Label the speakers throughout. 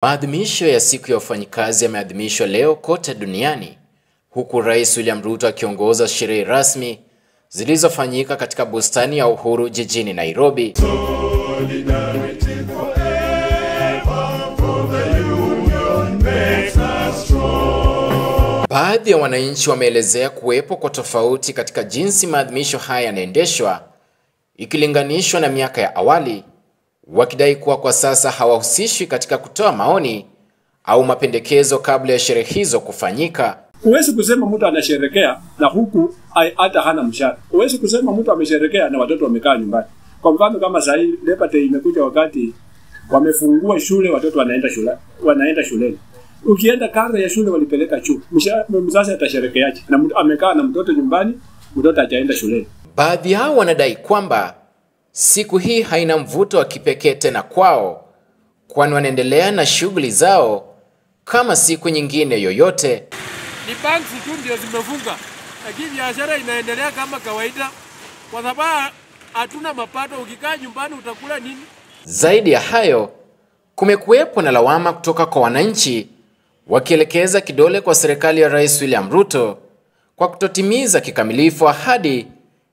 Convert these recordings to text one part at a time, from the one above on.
Speaker 1: Maadhimisho ya siku ya wafanyikazi yameadhimishwa leo kote duniani, huku Rais William Ruto akiongoza sherehe rasmi zilizofanyika katika bustani ya Uhuru jijini Nairobi. Baadhi ya wananchi wameelezea kuwepo kwa tofauti katika jinsi maadhimisho haya yanaendeshwa ikilinganishwa na miaka ya awali, wakidai kuwa kwa sasa hawahusishwi katika kutoa maoni au mapendekezo kabla ya sherehe hizo kufanyika.
Speaker 2: Huwezi kusema mtu anasherekea na huku hata hana mshahara. Huwezi kusema mtu amesherekea na watoto wamekaa nyumbani. Kwa mfano kama sasa hivi Labor Day imekuja wakati wamefungua shule, watoto wanaenda shuleni. Ukienda karo ya shule walipeleka chuo. Mzazi atasherekeaje? Na amekaa na mtoto nyumbani, mtoto hajaenda shuleni.
Speaker 1: Baadhi yao wanadai kwamba siku hii haina mvuto wa kipekee tena kwao, kwani wanaendelea na shughuli zao kama siku nyingine yoyote.
Speaker 3: Ni banks tu ndio zimefunga, lakini biashara inaendelea kama kawaida kwa sababu hatuna mapato. Ukikaa nyumbani utakula nini?
Speaker 1: Zaidi ya hayo, kumekuwepo na lawama kutoka kwa wananchi wakielekeza kidole kwa serikali ya Rais William Ruto kwa kutotimiza kikamilifu ahadi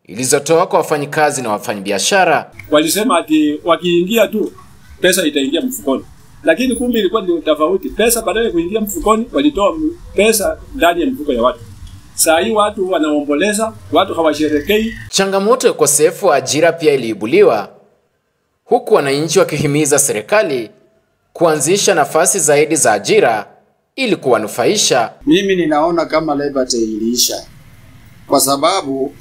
Speaker 1: ilizotoa kwa wafanyikazi na wafanyabiashara.
Speaker 2: Walisema ati wakiingia tu pesa itaingia mfukoni. Lakini kumbe ilikuwa ni tofauti. Pesa badala ya kuingia mfukoni walitoa pesa ndani ya mfuko ya watu. Saa hii watu wanaomboleza, watu hawasherekei.
Speaker 1: Changamoto ya ukosefu wa ajira pia iliibuliwa, huku wananchi wakihimiza serikali kuanzisha nafasi zaidi za ajira ili kuwanufaisha.
Speaker 4: Mimi ninaona kama Labor Day iliisha, kwa sababu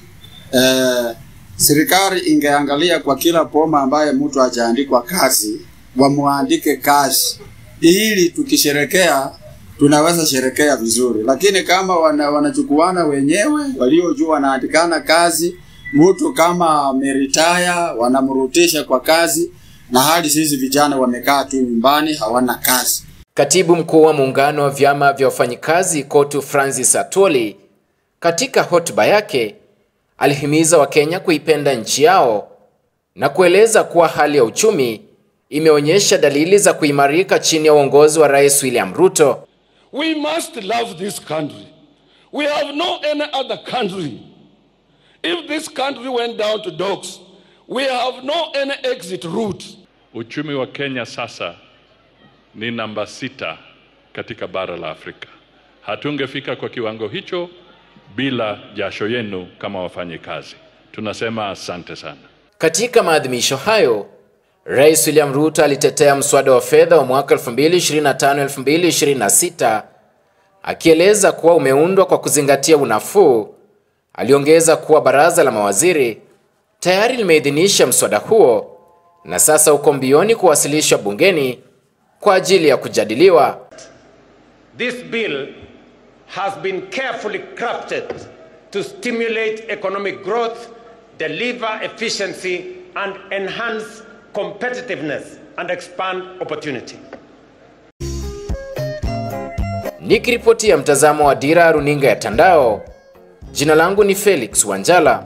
Speaker 4: serikali ingeangalia kwa kila boma ambaye mtu hajaandikwa kazi, wamuandike kazi, ili tukisherekea tunaweza sherekea vizuri. Lakini kama wanachukuana wenyewe, waliojua wanaandikana kazi, mtu kama ameretire wanamrudisha kwa kazi, na hadi sisi vijana wamekaa tu nyumbani hawana kazi.
Speaker 1: Katibu mkuu wa muungano wa vyama vya wafanyikazi KOTU Francis Atwoli, katika hotuba yake alihimiza Wakenya kuipenda nchi yao na kueleza kuwa hali ya uchumi imeonyesha dalili za kuimarika chini ya uongozi wa Rais William Ruto.
Speaker 5: We must love this country. We have no any other country. If this country went down to dogs, we have no any exit route.
Speaker 6: Uchumi wa Kenya sasa ni namba 6 katika bara la Afrika. Hatungefika kwa kiwango hicho bila jasho yenu kama wafanyikazi. Tunasema asante sana.
Speaker 1: Katika maadhimisho hayo, Rais William Ruto alitetea mswada wa fedha wa mwaka 2025-2026 akieleza kuwa umeundwa kwa kuzingatia unafuu. Aliongeza kuwa baraza la mawaziri tayari limeidhinisha mswada huo na sasa uko mbioni kuwasilishwa bungeni kwa ajili ya kujadiliwa.
Speaker 7: This bill has been carefully crafted to stimulate economic growth, deliver efficiency and enhance competitiveness and expand opportunity.
Speaker 1: Nikiripoti ya mtazamo wa Dira Runinga ya Tandao, jina langu ni Felix Wanjala.